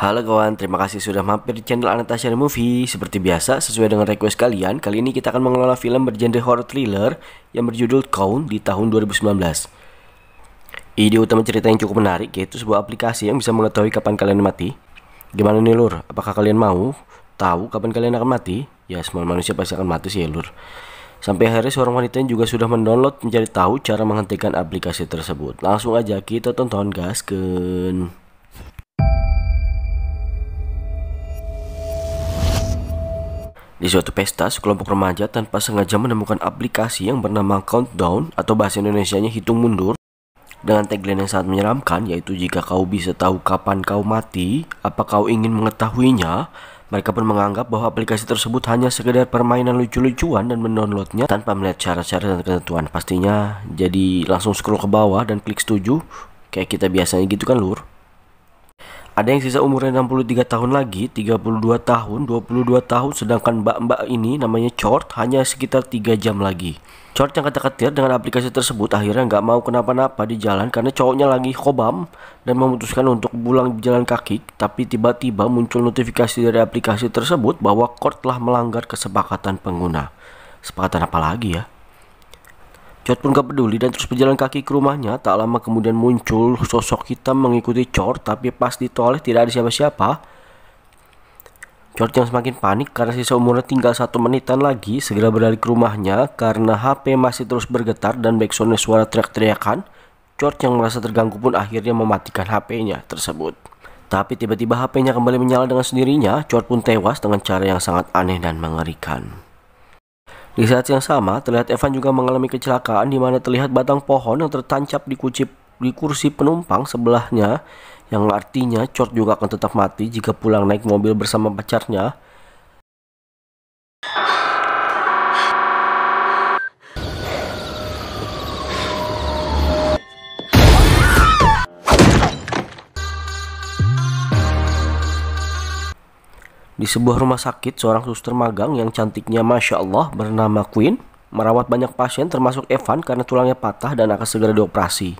Halo kawan, terima kasih sudah mampir di channel Anastasia Movie. Seperti biasa, sesuai dengan request kalian, kali ini kita akan mengelola film bergenre horror thriller yang berjudul Count di tahun 2019. Ide utama cerita yang cukup menarik, yaitu sebuah aplikasi yang bisa mengetahui kapan kalian mati. Gimana nih lur, apakah kalian mau tahu kapan kalian akan mati? Ya, semua manusia pasti akan mati sih ya lur. Sampai akhirnya seorang wanita yang juga sudah mendownload mencari tahu cara menghentikan aplikasi tersebut. Langsung aja kita tonton gaskeun. Di suatu pesta, sekelompok remaja tanpa sengaja menemukan aplikasi yang bernama Countdown atau bahasa Indonesianya hitung mundur dengan tagline yang sangat menyeramkan, yaitu jika kau bisa tahu kapan kau mati, apa kau ingin mengetahuinya? Mereka pun menganggap bahwa aplikasi tersebut hanya sekedar permainan lucu-lucuan dan mendownloadnya tanpa melihat syarat-syarat dan ketentuan. Pastinya jadi langsung scroll ke bawah dan klik setuju kayak kita biasanya gitu kan lur. Ada yang sisa umurnya 63 tahun lagi, 32 tahun, 22 tahun, sedangkan mbak-mbak ini namanya Chort hanya sekitar 3 jam lagi. Chort yang ketar-ketir dengan aplikasi tersebut akhirnya nggak mau kenapa-napa di jalan karena cowoknya lagi khobam dan memutuskan untuk pulang jalan kaki, tapi tiba-tiba muncul notifikasi dari aplikasi tersebut bahwa Chort telah melanggar kesepakatan pengguna. Kesepakatan apa lagi ya? Chort pun gak peduli dan terus berjalan kaki ke rumahnya. Tak lama kemudian muncul sosok hitam mengikuti Chort, tapi pas ditoleh tidak ada siapa-siapa. Chort yang semakin panik karena sisa umurnya tinggal 1 menitan lagi segera berlari ke rumahnya karena HP masih terus bergetar dan backsoundnya suara teriak-teriakan. Chort yang merasa terganggu pun akhirnya mematikan HP-nya tersebut. Tapi tiba-tiba HP-nya kembali menyala dengan sendirinya. Chort pun tewas dengan cara yang sangat aneh dan mengerikan. Di saat yang sama, terlihat Evan juga mengalami kecelakaan di mana terlihat batang pohon yang tertancap di kursi penumpang sebelahnya, yang artinya Chort juga akan tetap mati jika pulang naik mobil bersama pacarnya. Di sebuah rumah sakit, seorang suster magang yang cantiknya Masya Allah bernama Queen merawat banyak pasien termasuk Evan karena tulangnya patah dan akan segera dioperasi.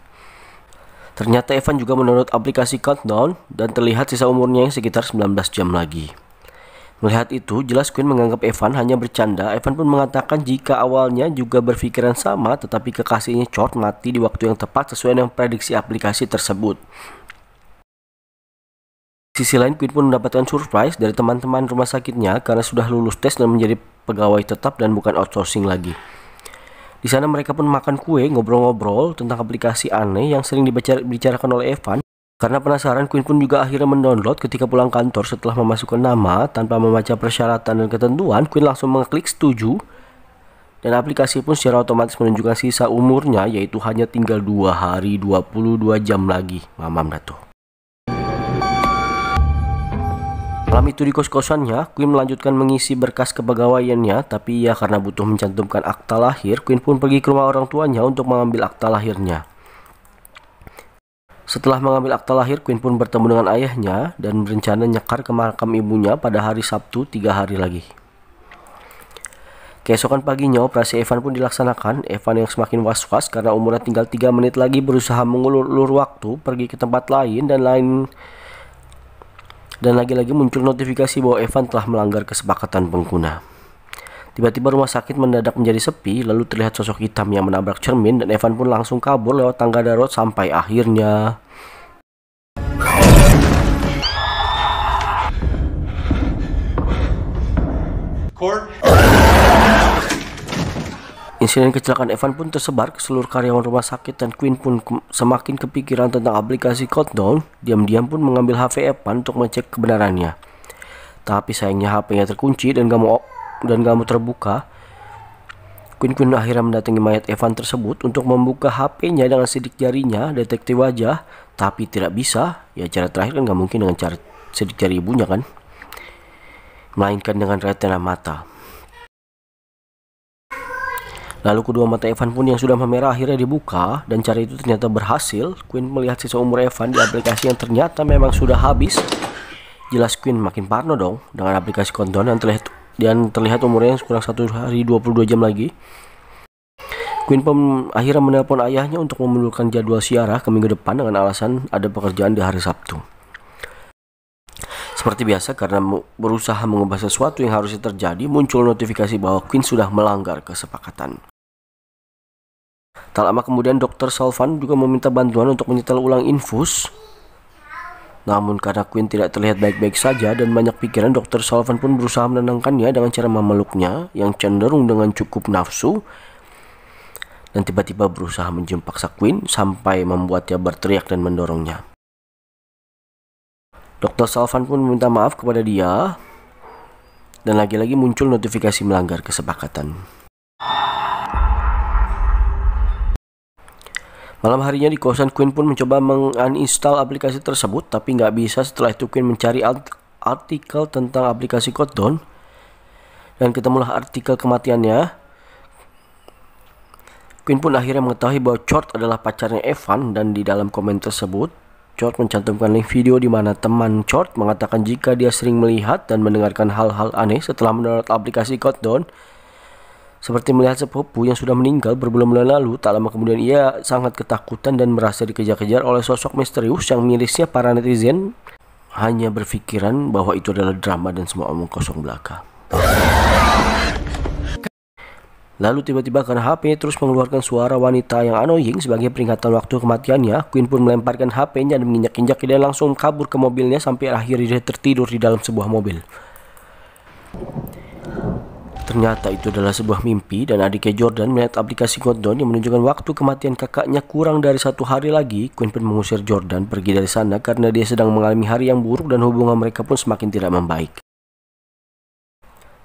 Ternyata Evan juga mendownload aplikasi Countdown dan terlihat sisa umurnya yang sekitar 19 jam lagi. Melihat itu, jelas Queen menganggap Evan hanya bercanda. Evan pun mengatakan jika awalnya juga berpikiran sama, tetapi kekasihnya Chort mati di waktu yang tepat sesuai dengan prediksi aplikasi tersebut. Di sisi lain, Queen pun mendapatkan surprise dari teman-teman rumah sakitnya karena sudah lulus tes dan menjadi pegawai tetap dan bukan outsourcing lagi. Di sana mereka pun makan kue, ngobrol-ngobrol tentang aplikasi aneh yang sering dibicarakan oleh Evan. Karena penasaran, Queen pun juga akhirnya mendownload ketika pulang kantor setelah memasukkan nama tanpa membaca persyaratan dan ketentuan. Queen langsung mengklik setuju dan aplikasi pun secara otomatis menunjukkan sisa umurnya, yaitu hanya tinggal 2 hari 22 jam lagi. Mamam dah tuh. Malam itu di kos-kosannya, Queen melanjutkan mengisi berkas kepegawaiannya, tapi ya karena butuh mencantumkan akta lahir, Queen pun pergi ke rumah orang tuanya untuk mengambil akta lahirnya. Setelah mengambil akta lahir, Queen pun bertemu dengan ayahnya dan berencana nyekar ke makam ibunya pada hari Sabtu 3 hari lagi. Keesokan paginya, operasi Evan pun dilaksanakan. Evan yang semakin was-was karena umurnya tinggal 3 menit lagi berusaha mengulur-ulur waktu, pergi ke tempat lain dan lagi-lagi muncul notifikasi bahwa Evan telah melanggar kesepakatan pengguna. Tiba-tiba rumah sakit mendadak menjadi sepi, lalu terlihat sosok hitam yang menabrak cermin dan Evan pun langsung kabur lewat tangga darurat sampai akhirnya insiden kecelakaan Evan pun tersebar ke seluruh karyawan rumah sakit dan Queen pun semakin kepikiran tentang aplikasi Countdown. Diam-diam pun mengambil HP Evan untuk mengecek kebenarannya. Tapi sayangnya HP-nya terkunci dan gak mau terbuka. Queen akhirnya mendatangi mayat Evan tersebut untuk membuka HP-nya dengan sidik jarinya, detektif wajah, tapi tidak bisa. Ya cara terakhir kan gak mungkin dengan cara sidik jari ibunya kan, melainkan dengan retina mata. Lalu kedua mata Evan pun yang sudah memerah akhirnya dibuka dan cara itu ternyata berhasil. Queen melihat sisa umur Evan di aplikasi yang ternyata memang sudah habis. Jelas Queen makin parno dong dengan aplikasi Countdown yang terlihat umurnya kurang 1 hari 22 jam lagi. Queen pun akhirnya menelpon ayahnya untuk memundurkan jadwal siarah ke minggu depan dengan alasan ada pekerjaan di hari Sabtu. Seperti biasa, karena berusaha mengubah sesuatu yang harusnya terjadi, muncul notifikasi bahwa Quinn sudah melanggar kesepakatan. Tak lama kemudian, Dr. Sullivan juga meminta bantuan untuk menyetel ulang infus. Namun karena Quinn tidak terlihat baik-baik saja dan banyak pikiran, Dr. Sullivan pun berusaha menenangkannya dengan cara memeluknya yang cenderung dengan cukup nafsu, dan tiba-tiba berusaha menjemput paksa Quinn sampai membuatnya berteriak dan mendorongnya. Dr. Sullivan pun meminta maaf kepada dia, dan lagi-lagi muncul notifikasi melanggar kesepakatan. Malam harinya di kosan, Quinn pun mencoba menguninstall aplikasi tersebut, tapi nggak bisa. Setelah itu Quinn mencari artikel tentang aplikasi Countdown, dan ketemulah artikel kematiannya. Quinn pun akhirnya mengetahui bahwa Chord adalah pacarnya Evan, dan di dalam komen tersebut Chord mencantumkan link video di mana teman Chord mengatakan jika dia sering melihat dan mendengarkan hal-hal aneh setelah mendownload aplikasi Countdown, seperti melihat sepupu yang sudah meninggal berbulan-bulan lalu. Tak lama kemudian ia sangat ketakutan dan merasa dikejar-kejar oleh sosok misterius yang mirisnya para netizen hanya berpikiran bahwa itu adalah drama dan semua omong kosong belaka. Lalu tiba-tiba karena HP terus mengeluarkan suara wanita yang annoying sebagai peringatan waktu kematiannya, Quinn pun melemparkan HP-nya dan menginjak-injak dan langsung kabur ke mobilnya sampai akhirnya dia tertidur di dalam sebuah mobil. Ternyata itu adalah sebuah mimpi, dan adiknya Jordan melihat aplikasi Countdown yang menunjukkan waktu kematian kakaknya kurang dari 1 hari lagi. Quinn pun mengusir Jordan pergi dari sana karena dia sedang mengalami hari yang buruk dan hubungan mereka pun semakin tidak membaik.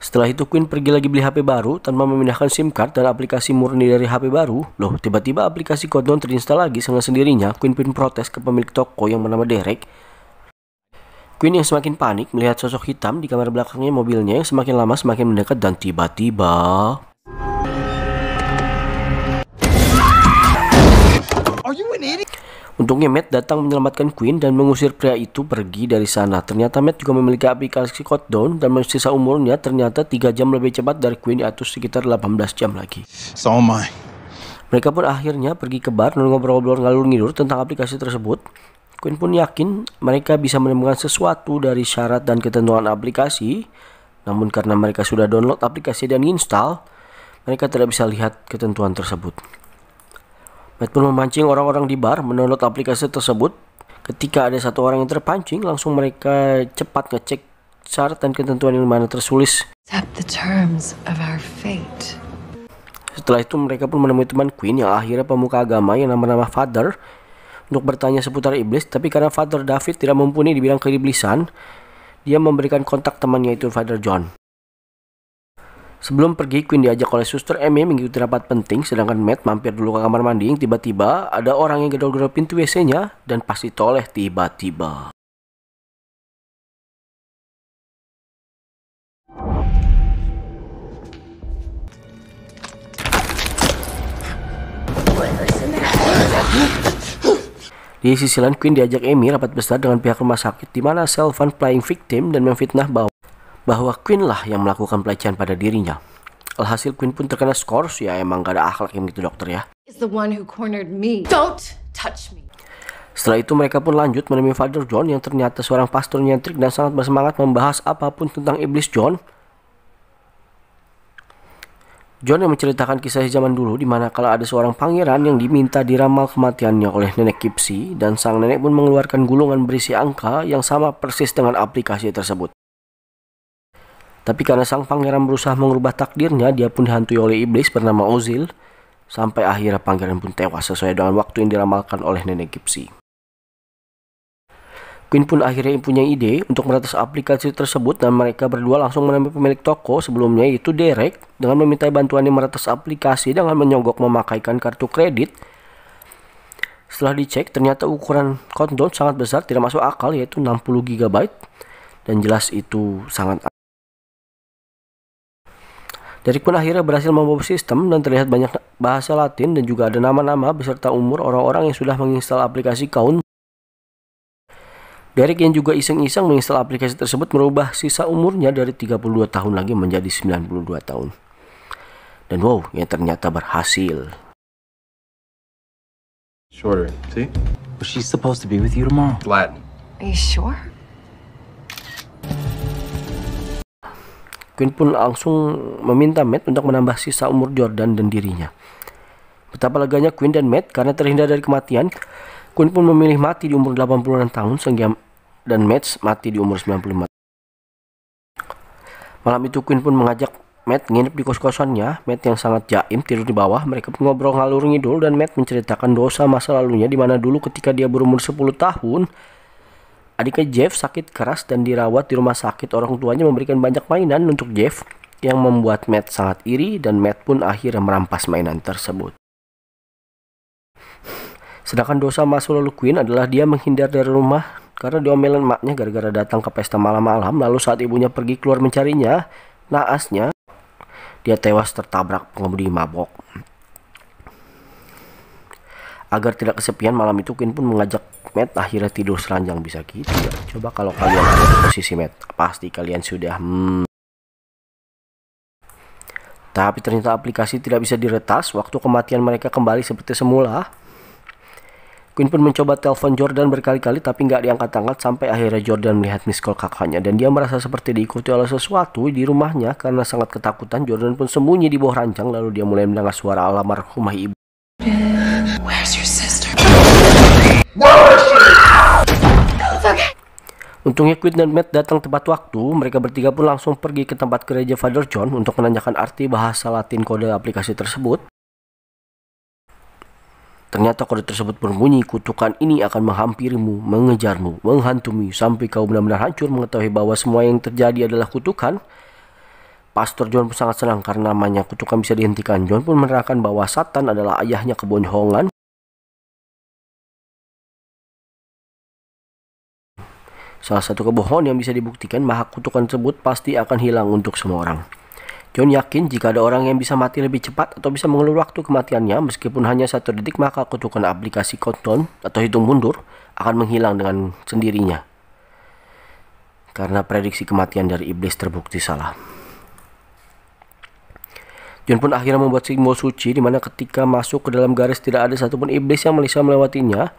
Setelah itu Quinn pergi lagi beli HP baru tanpa memindahkan SIM card dan aplikasi murni dari HP baru. Loh, tiba-tiba aplikasi Countdown terinstall lagi dengan sendirinya. Quinn pun protes ke pemilik toko yang bernama Derek. Quinn yang semakin panik melihat sosok hitam di kamar belakangnya mobilnya yang semakin lama semakin mendekat, dan tiba-tiba untungnya Matt datang menyelamatkan Quinn dan mengusir pria itu pergi dari sana. Ternyata Matt juga memiliki aplikasi Countdown dan sisa umurnya ternyata 3 jam lebih cepat dari Quinn, atau sekitar 18 jam lagi. Mereka pun akhirnya pergi ke bar dan ngobrol-ngobrol ngalur ngidur tentang aplikasi tersebut. Quinn pun yakin mereka bisa menemukan sesuatu dari syarat dan ketentuan aplikasi. Namun karena mereka sudah download aplikasi dan install, mereka tidak bisa lihat ketentuan tersebut. Matt pun memancing orang-orang di bar mendownload aplikasi tersebut. Ketika ada satu orang yang terpancing, langsung mereka cepat ngecek syarat dan ketentuan yang mana tertulis. Setelah itu mereka pun menemui teman Quinn yang akhirnya pemuka agama yang nama Father untuk bertanya seputar iblis. Tapi karena Father David tidak mumpuni di bidang keiblisan, dia memberikan kontak temannya itu Father John. Sebelum pergi, Quinn diajak oleh Suster Amy mengikuti rapat penting, sedangkan Matt mampir dulu ke kamar mandi. Tiba-tiba ada orang yang gedor-gedor pintu WC-nya dan pas ditoleh tiba-tiba. Di sisi lain, Quinn diajak Amy rapat besar dengan pihak rumah sakit di mana Sullivan playing victim dan memfitnah bahwa Quinn lah yang melakukan pelecehan pada dirinya. Alhasil Quinn pun terkena skors. Ya emang gak ada akhlak yang gitu dokter ya. Setelah itu mereka pun lanjut menemui Father John yang ternyata seorang pastor nyentrik dan sangat bersemangat membahas apapun tentang iblis John. John yang menceritakan kisah zaman dulu di mana kalau ada seorang pangeran yang diminta diramal kematiannya oleh nenek Gypsy, dan sang nenek pun mengeluarkan gulungan berisi angka yang sama persis dengan aplikasi tersebut. Tapi karena sang pangeran berusaha mengubah takdirnya, dia pun dihantui oleh iblis bernama Ozil, sampai akhirnya pangeran pun tewas sesuai dengan waktu yang diramalkan oleh nenek Gypsy. Quinn pun akhirnya punya ide untuk meretas aplikasi tersebut, dan mereka berdua langsung menemui pemilik toko sebelumnya yaitu Derek dengan meminta bantuannya meretas aplikasi dengan menyogok memakaikan kartu kredit. Setelah dicek, ternyata ukuran Countdown sangat besar, tidak masuk akal, yaitu 60 GB, dan jelas itu sangat. Derek pun akhirnya berhasil membawa sistem dan terlihat banyak bahasa Latin dan juga ada nama-nama beserta umur orang-orang yang sudah menginstal aplikasi Countdown. Derek yang juga iseng-iseng menginstal aplikasi tersebut merubah sisa umurnya dari 32 tahun lagi menjadi 92 tahun. Dan wow, yang ternyata berhasil. Shorter, see? But she's supposed to be with you tomorrow. Latin. Are you sure? Queen pun langsung meminta Matt untuk menambah sisa umur Jordan dan dirinya. Betapa leganya Queen dan Matt karena terhindar dari kematian. Queen pun memilih mati di umur 86 tahun dan Matt mati di umur 95. Malam itu Queen pun mengajak Matt nginep di kos-kosannya. Matt yang sangat jaim tidur di bawah. Mereka pun ngobrol ngalur ngidul dan Matt menceritakan dosa masa lalunya di mana dulu ketika dia berumur 10 tahun, adiknya Jeff sakit keras dan dirawat di rumah sakit. Orang tuanya memberikan banyak mainan untuk Jeff yang membuat Matt sangat iri dan Matt pun akhirnya merampas mainan tersebut. Sedangkan dosa masa lalu Queen adalah dia menghindar dari rumah karena diomelin emaknya gara-gara datang ke pesta malam-malam. Lalu saat ibunya pergi keluar mencarinya, naasnya dia tewas tertabrak pengemudi mabok. Agar tidak kesepian malam itu, Queen pun mengajak Matt akhirnya tidur seranjang. Bisa gitu ya. Coba kalau kalian ada di posisi Matt, pasti kalian sudah Tapi ternyata aplikasi tidak bisa diretas. Waktu kematian mereka kembali seperti semula. Queen pun mencoba telepon Jordan berkali-kali tapi nggak diangkat-angkat sampai akhirnya Jordan melihat miss call kakaknya dan dia merasa seperti diikuti oleh sesuatu di rumahnya. Karena sangat ketakutan, Jordan pun sembunyi di bawah ranjang lalu dia mulai mendengar suara almarhumah ibu. Where's your sister? Untungnya Queen dan Matt datang tepat waktu. Mereka bertiga pun langsung pergi ke tempat gereja Father John untuk menanyakan arti bahasa Latin kode aplikasi tersebut. Ternyata kode tersebut berbunyi, kutukan ini akan menghampirimu, mengejarmu, menghantumi, sampai kau benar-benar hancur. Mengetahui bahwa semua yang terjadi adalah kutukan, Pastor John pun sangat senang karena namanya kutukan bisa dihentikan. John pun menerangkan bahwa Satan adalah ayahnya kebohongan. Salah satu kebohongan yang bisa dibuktikan, maka kutukan tersebut pasti akan hilang untuk semua orang. John yakin jika ada orang yang bisa mati lebih cepat atau bisa mengulur waktu kematiannya meskipun hanya 1 detik, maka kutukan aplikasi countdown atau hitung mundur akan menghilang dengan sendirinya. Karena prediksi kematian dari iblis terbukti salah. John pun akhirnya membuat simbol suci di mana ketika masuk ke dalam garis tidak ada satupun iblis yang bisa melewatinya.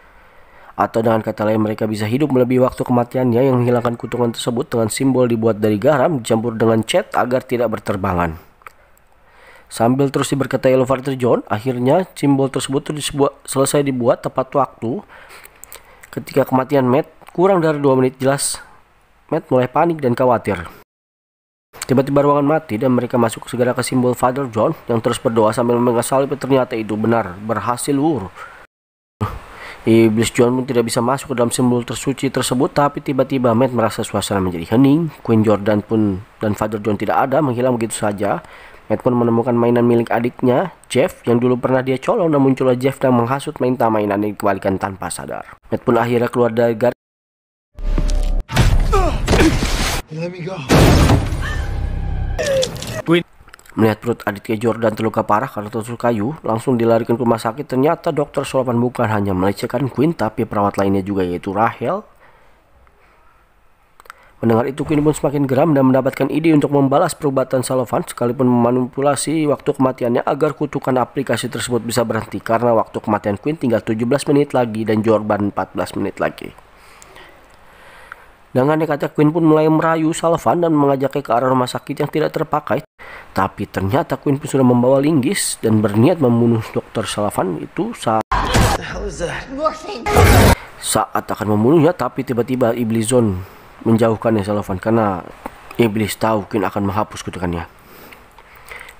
Atau dengan kata lain mereka bisa hidup melebihi waktu kematiannya. Yang menghilangkan kutukan tersebut dengan simbol dibuat dari garam dicampur dengan cat agar tidak berterbangan. Sambil terus diberkatai oleh Father John, akhirnya simbol tersebut selesai dibuat tepat waktu. Ketika kematian Matt kurang dari 2 menit, jelas Matt mulai panik dan khawatir. Tiba-tiba ruangan mati dan mereka masuk segera ke simbol Father John yang terus berdoa sambil memegang salib. Ternyata itu benar berhasil lur. Iblis John pun tidak bisa masuk ke dalam simbol tersuci tersebut, tapi tiba-tiba Matt merasa suasana menjadi hening. Queen, Jordan pun dan Father John tidak ada, menghilang begitu saja. Matt pun menemukan mainan milik adiknya, Jeff, yang dulu pernah dia colong dan muncullah Jeff dan menghasut minta mainan yang dikembalikan tanpa sadar. Matt pun akhirnya keluar dari garis. Let me go. Melihat perut adiknya Jordan terluka parah karena tusuk kayu, langsung dilarikan ke rumah sakit. Ternyata Dr. Sullivan bukan hanya melecehkan Queen, tapi perawat lainnya juga, yaitu Rachel. Mendengar itu, Queen pun semakin geram dan mendapatkan ide untuk membalas perubatan Sullivan, sekalipun memanipulasi waktu kematiannya agar kutukan aplikasi tersebut bisa berhenti. Karena waktu kematian Queen tinggal 17 menit lagi dan Jordan 14 menit lagi. Dengan nekatnya, Queen pun mulai merayu Sullivan dan mengajaknya ke arah rumah sakit yang tidak terpakai. Tapi ternyata Queen pun sudah membawa linggis dan berniat membunuh Dr. Sullivan itu saat akan membunuhnya. Tapi tiba-tiba Iblis John menjauhkannya Sullivan karena Iblis tahu Queen akan menghapus kutukannya.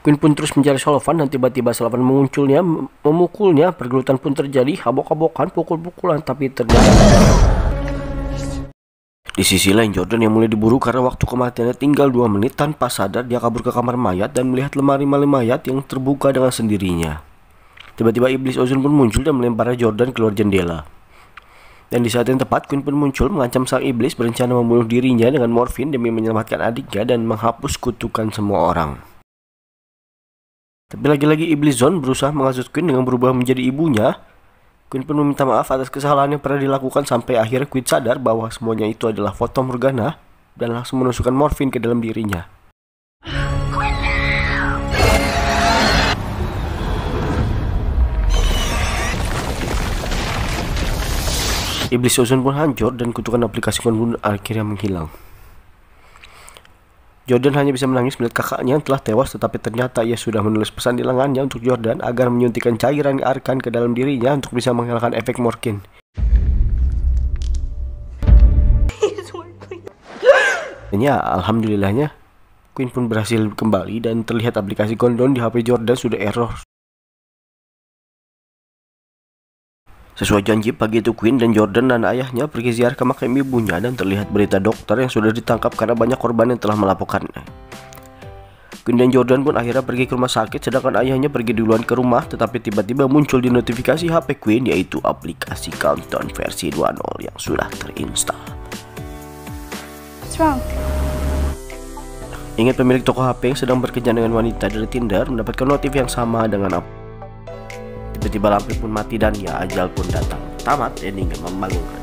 Queen pun terus mencari Sullivan dan tiba-tiba Sullivan memunculnya, memukulnya. Pergelutan pun terjadi, habok-habokan, pukul-pukulan, tapi ternyata di sisi lain, Jordan yang mulai diburu karena waktu kematiannya tinggal 2 menit. Tanpa sadar dia kabur ke kamar mayat dan melihat lemari mayat yang terbuka dengan sendirinya. Tiba-tiba Iblis Ozon pun muncul dan melempar Jordan keluar jendela. Dan di saat yang tepat, Queen pun muncul mengancam sang iblis berencana membunuh dirinya dengan morfin demi menyelamatkan adiknya dan menghapus kutukan semua orang. Tapi lagi-lagi Iblis Zone berusaha menghasut Queen dengan berubah menjadi ibunya. Queen pun meminta maaf atas kesalahan yang pernah dilakukan sampai akhirnya Queen sadar bahwa semuanya itu adalah foto Morgana dan langsung menusukkan morfin ke dalam dirinya. Iblis Ozon pun hancur dan kutukan aplikasi Queen pun akhirnya menghilang. Jordan hanya bisa menangis melihat kakaknya yang telah tewas, tetapi ternyata ia sudah menulis pesan di lengannya untuk Jordan agar menyuntikkan cairan Arkan ke dalam dirinya untuk bisa menghilangkan efek Morkin. Dan ya, alhamdulillahnya Queen pun berhasil kembali dan terlihat aplikasi countdown di HP Jordan sudah error. Sesuai janji, pagi itu Queen dan Jordan dan ayahnya pergi ziarah ke makam ibunya dan terlihat berita dokter yang sudah ditangkap karena banyak korban yang telah melaporkannya. Queen dan Jordan pun akhirnya pergi ke rumah sakit, sedangkan ayahnya pergi duluan ke rumah, tetapi tiba-tiba muncul di notifikasi HP Queen yaitu aplikasi Countdown versi 2.0 yang sudah terinstall. What's wrong? Ingat, pemilik toko HP yang sedang berkencan dengan wanita dari Tinder mendapatkan notif yang sama dengan tiba-tiba lampu pun mati dan ya ajal pun datang. Tamat ending yang membanggakan.